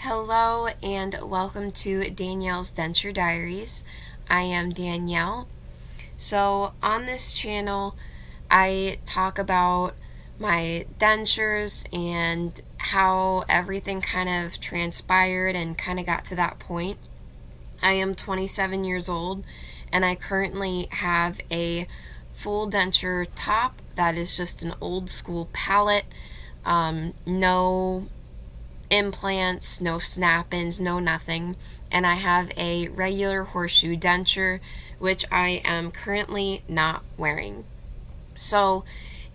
Hello and welcome to Danielle's Denture Diaries. I am Danielle. So, on this channel, I talk about my dentures and how everything kind of transpired and kind of got to that point. I am 27 years old and I currently have a full denture top that is just an old school palette. No implants, no snap-ins, no nothing. And I have a regular horseshoe denture, which I am currently not wearing. So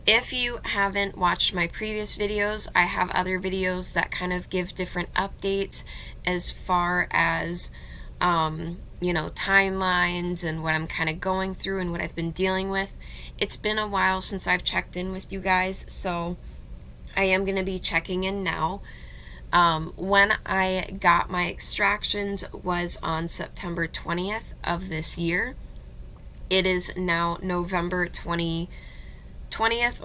if you haven't watched my previous videos, I have other videos that kind of give different updates as far as, timelines and what I'm kind of going through and what I've been dealing with. It's been a while since I've checked in with you guys, so I am going to be checking in now. When I got my extractions was on September 20th of this year. It is now November 20th,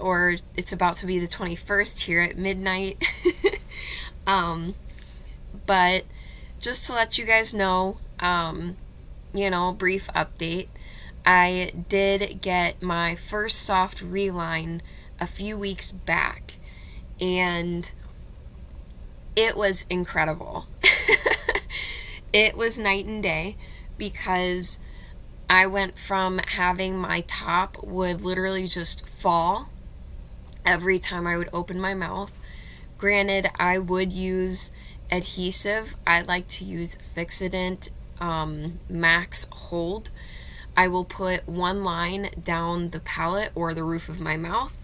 or it's about to be the 21st here at midnight. But just to let you guys know, brief update. I did get my first soft reline a few weeks back, and it was incredible. It was night and day because I went from having my top would literally just fall every time I would open my mouth. Granted, I would use adhesive. I like to use Fixodent Max Hold. I will put one line down the palate or the roof of my mouth.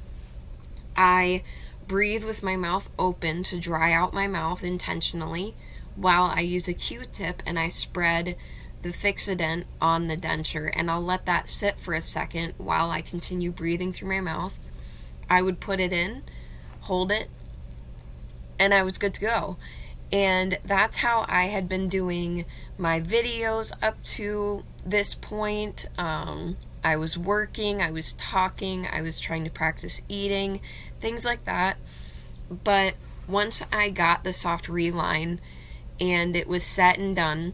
I breathe with my mouth open to dry out my mouth intentionally while I use a Q-tip and I spread the Fixodent on the denture, and I'll let that sit for a second while I continue breathing through my mouth. I would put it in, hold it, and I was good to go. And that's how I had been doing my videos up to this point. I was working, I was talking, I was trying to practice eating, things like that. But once I got the soft reline and it was set and done,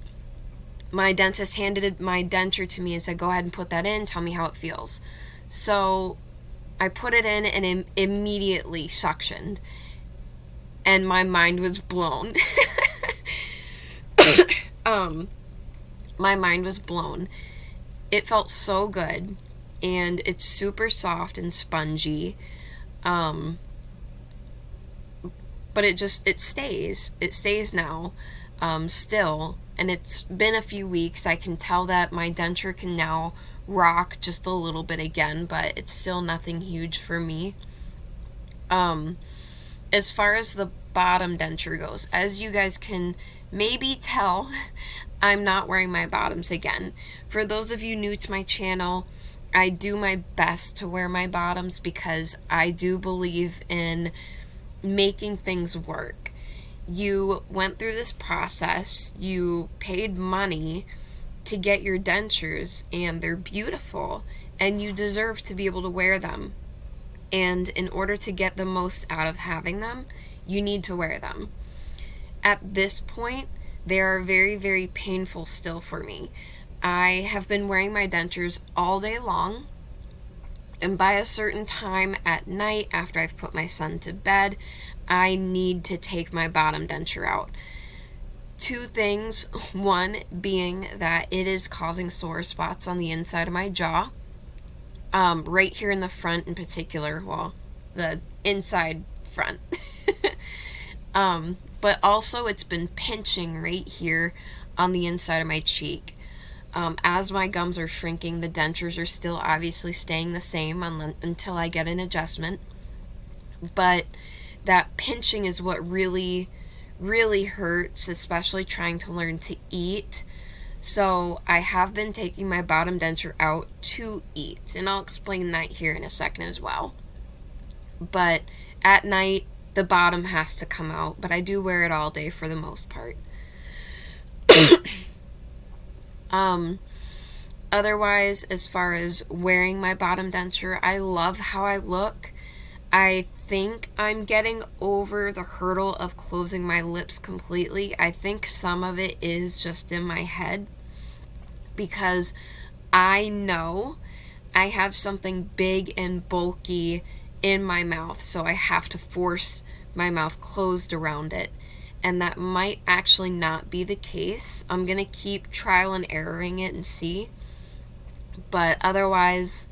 my dentist handed my denture to me and said, go ahead and put that in, tell me how it feels. So I put it in and it immediately suctioned. And my mind was blown. My mind was blown. It felt so good, and it's super soft and spongy. But it stays now, still, and it's been a few weeks. I can tell that my denture can now rock just a little bit again, but it's still nothing huge for me. As far as the bottom denture goes, as you guys can maybe tell, I'm not wearing my bottoms again. For those of you new to my channel, I do my best to wear my bottoms because I do believe in making things work. You went through this process, you paid money to get your dentures, and they're beautiful, and you deserve to be able to wear them. And in order to get the most out of having them, you need to wear them. At this point, they are very, very painful still for me. I have been wearing my dentures all day long, and by a certain time at night, after I've put my son to bed, I need to take my bottom denture out. Two things. One being that it is causing sore spots on the inside of my jaw. Right here in the front in particular, well, the inside front. But also it's been pinching right here on the inside of my cheek. As my gums are shrinking, the dentures are still obviously staying the same until I get an adjustment. But that pinching is what really, really hurts, especially trying to learn to eat. So I have been taking my bottom denture out to eat, and I'll explain that here in a second as well. But at night, the bottom has to come out, but I do wear it all day for the most part. Otherwise, as far as wearing my bottom denture, I love how I look. I think I'm getting over the hurdle of closing my lips completely. I think some of it is just in my head, because I know I have something big and bulky in my mouth, so I have to force my mouth closed around it. And that might actually not be the case. I'm going to keep trial and erroring it and see. But otherwise,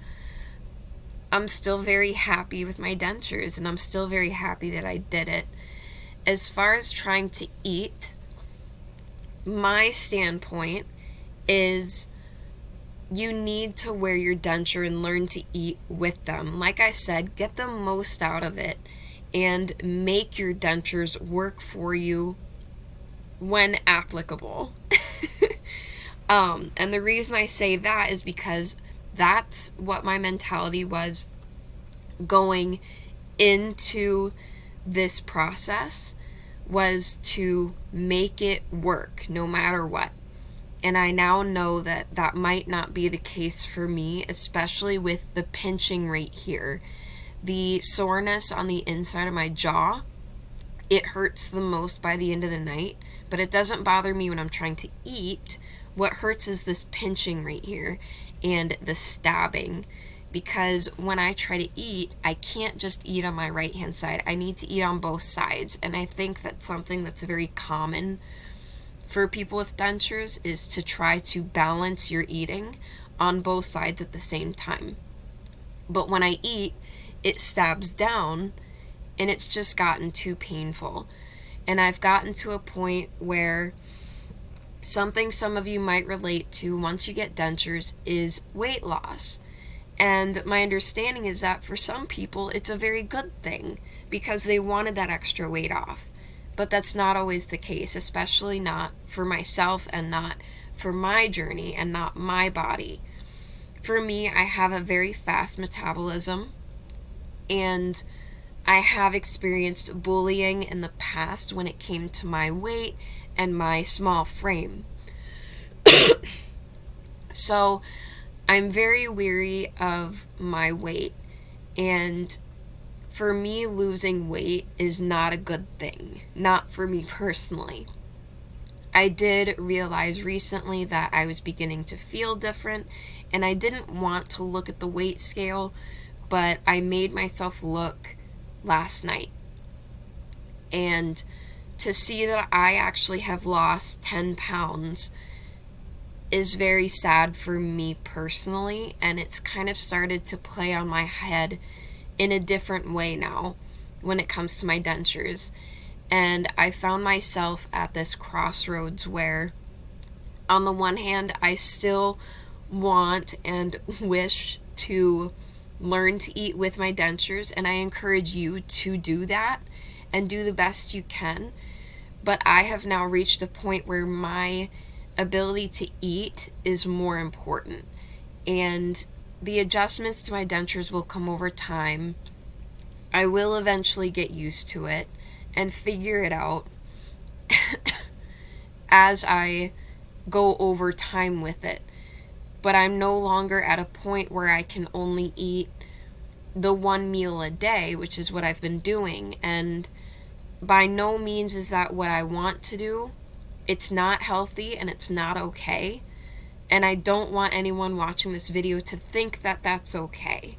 I'm still very happy with my dentures, and I'm still very happy that I did it. As far as trying to eat, my standpoint is you need to wear your denture and learn to eat with them. Like I said, get the most out of it and make your dentures work for you when applicable. And the reason I say that is because that's what my mentality was going into this process, was to make it work no matter what. And I now know that that might not be the case for me, especially with the pinching right here. The soreness on the inside of my jaw, it hurts the most by the end of the night, but it doesn't bother me when I'm trying to eat. What hurts is this pinching right here and the stabbing, because when I try to eat, I can't just eat on my right hand side. I need to eat on both sides, and I think that's something that's very common for people with dentures, is to try to balance your eating on both sides at the same time. But when I eat, it stabs down, and it's just gotten too painful. And I've gotten to a point where something some of you might relate to once you get dentures is weight loss. And my understanding is that for some people it's a very good thing, because they wanted that extra weight off. But that's not always the case, especially not for myself and not for my journey and not my body. For me, I have a very fast metabolism, and I have experienced bullying in the past when it came to my weight and my small frame. So I'm very weary of my weight, and for me, losing weight is not a good thing. Not for me personally. I did realize recently that I was beginning to feel different, and I didn't want to look at the weight scale, but I made myself look last night. And to see that I actually have lost 10 pounds is very sad for me personally, and it's kind of started to play on my head in a different way now when it comes to my dentures. And I found myself at this crossroads where, on the one hand, I still want and wish to learn to eat with my dentures, and I encourage you to do that and do the best you can. But I have now reached a point where my ability to eat is more important, and the adjustments to my dentures will come over time. I will eventually get used to it and figure it out as I go over time with it. But I'm no longer at a point where I can only eat the one meal a day, which is what I've been doing. And by no means is that what I want to do. It's not healthy and it's not okay. And I don't want anyone watching this video to think that that's okay.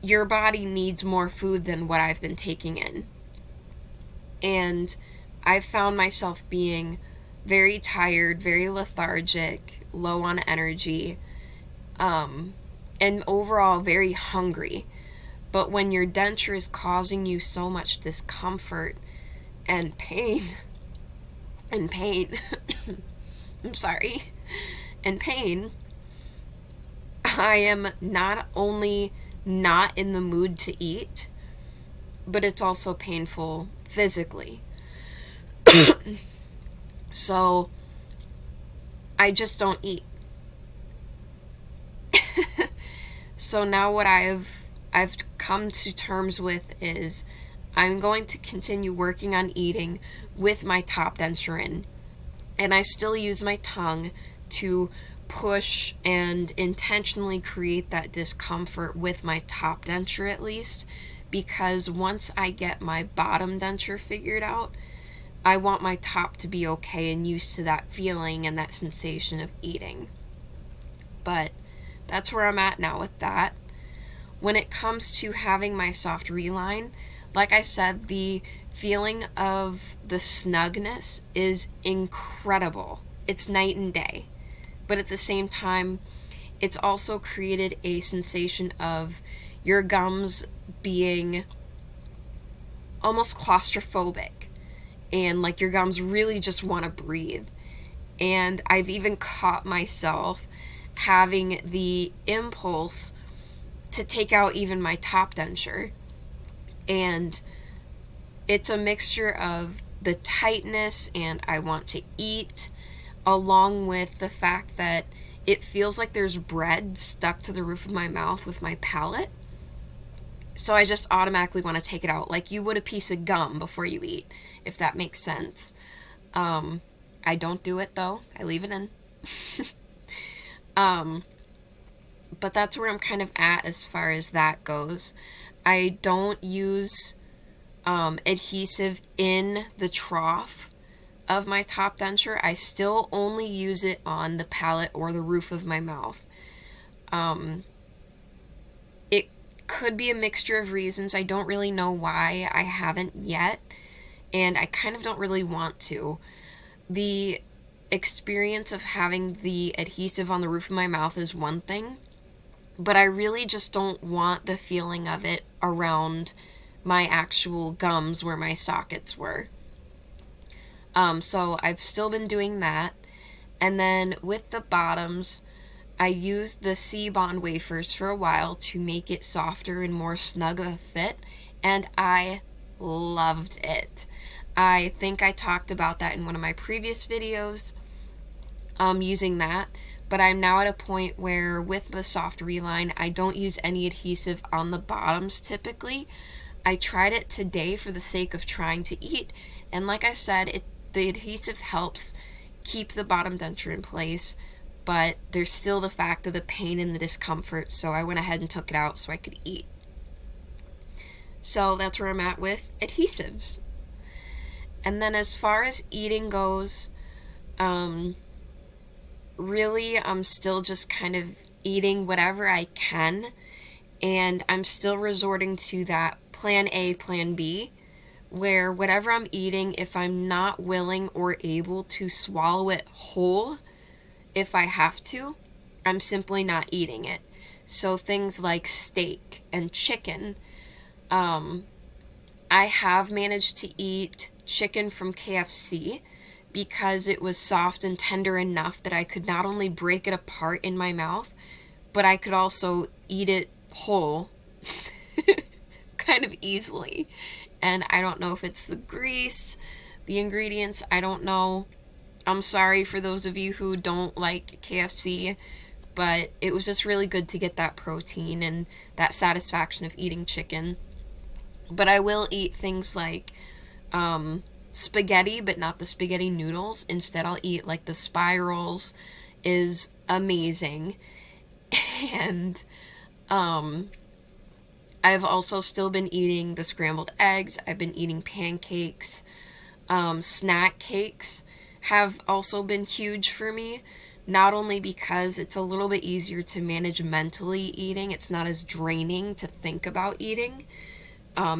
Your body needs more food than what I've been taking in. And I've found myself being very tired, very lethargic, low on energy, and overall very hungry. But when your denture is causing you so much discomfort and pain, I'm sorry, and pain, I am not only not in the mood to eat, but it's also painful physically. So I just don't eat. So now what I've come to terms with is I'm going to continue working on eating with my top denture in. And I still use my tongue to push and intentionally create that discomfort with my top denture at least, because once I get my bottom denture figured out, I want my top to be okay and used to that feeling and that sensation of eating. But that's where I'm at now with that. When it comes to having my soft reline, like I said, the feeling of the snugness is incredible. It's night and day. But at the same time, it's also created a sensation of your gums being almost claustrophobic, and like your gums really just want to breathe. And I've even caught myself having the impulse to take out even my top denture. And it's a mixture of the tightness and I want to eat, along with the fact that it feels like there's bread stuck to the roof of my mouth with my palate. So I just automatically want to take it out, like you would a piece of gum before you eat, if that makes sense. I don't do it though. I leave it in. But that's where I'm kind of at as far as that goes. I don't use adhesive in the trough of my top denture. I still only use it on the palate or the roof of my mouth. It could be a mixture of reasons. I don't really know why I haven't yet, and I kind of don't really want to. The experience of having the adhesive on the roof of my mouth is one thing, but I really just don't want the feeling of it around my actual gums where my sockets were. So I've still been doing that. And then with the bottoms, I used the C-Bond wafers for a while to make it softer and more snug of a fit, and I loved it. I think I talked about that in one of my previous videos, using that, but I'm now at a point where with the soft reline, I don't use any adhesive on the bottoms typically. I tried it today for the sake of trying to eat, and like I said, the adhesive helps keep the bottom denture in place, but there's still the fact of the pain and the discomfort, so I went ahead and took it out so I could eat. So that's where I'm at with adhesives. And then as far as eating goes, really I'm still just kind of eating whatever I can, and I'm still resorting to that plan A, plan B, where whatever I'm eating, if I'm not willing or able to swallow it whole, if I have to, I'm simply not eating it. So things like steak and chicken, I have managed to eat chicken from KFC because it was soft and tender enough that I could not only break it apart in my mouth, but I could also eat it whole kind of easily. And I don't know if it's the grease, the ingredients, I don't know. I'm sorry for those of you who don't like KFC, but it was just really good to get that protein and that satisfaction of eating chicken. But I will eat things like spaghetti, but not the spaghetti noodles. Instead, I'll eat like the spirals, is amazing. And I've also still been eating the scrambled eggs. I've been eating pancakes. Snack cakes have also been huge for me, not only because it's a little bit easier to manage mentally eating, it's not as draining to think about eating,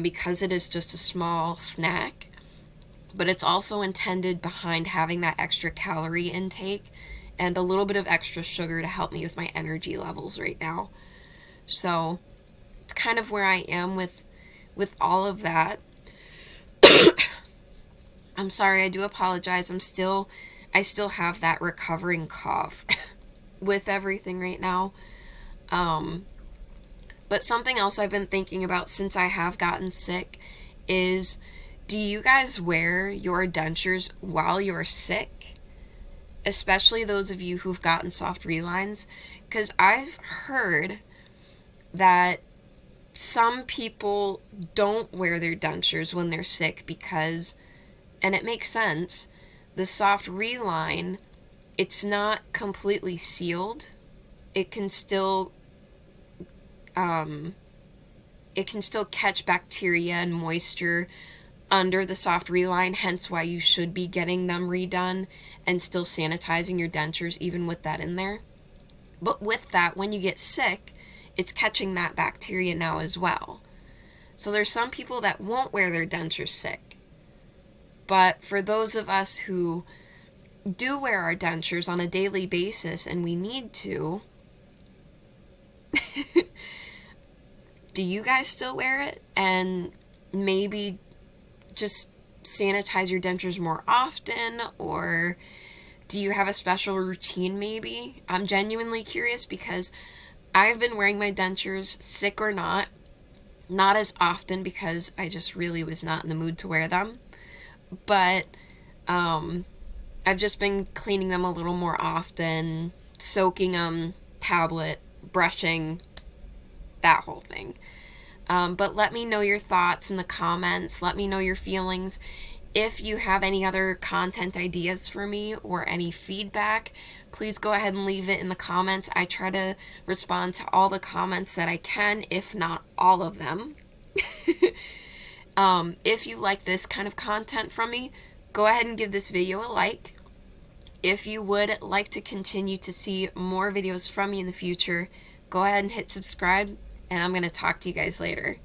because it is just a small snack, but it's also intended behind having that extra calorie intake and a little bit of extra sugar to help me with my energy levels right now. So it's kind of where I am with all of that. I'm sorry, I do apologize. I still have that recovering cough with everything right now. But something else I've been thinking about since I have gotten sick is, do you guys wear your dentures while you're sick? Especially those of you who've gotten soft relines, because I've heard that some people don't wear their dentures when they're sick because, and it makes sense, the soft reline, it's not completely sealed. It can still it can still catch bacteria and moisture under the soft reline, hence why you should be getting them redone and still sanitizing your dentures even with that in there. But with that, when you get sick, it's catching that bacteria now as well. So there's some people that won't wear their dentures sick. But for those of us who do wear our dentures on a daily basis and we need to, do you guys still wear it? And maybe just sanitize your dentures more often, or do you have a special routine maybe? I'm genuinely curious because I've been wearing my dentures, sick or not as often because I just really was not in the mood to wear them. But I've just been cleaning them a little more often, soaking them, tablet, brushing, that whole thing. But let me know your thoughts in the comments. Let me know your feelings. If you have any other content ideas for me or any feedback, please go ahead and leave it in the comments. I try to respond to all the comments that I can, if not all of them. If you like this kind of content from me, go ahead and give this video a like. If you would like to continue to see more videos from me in the future, go ahead and hit subscribe, and I'm going to talk to you guys later.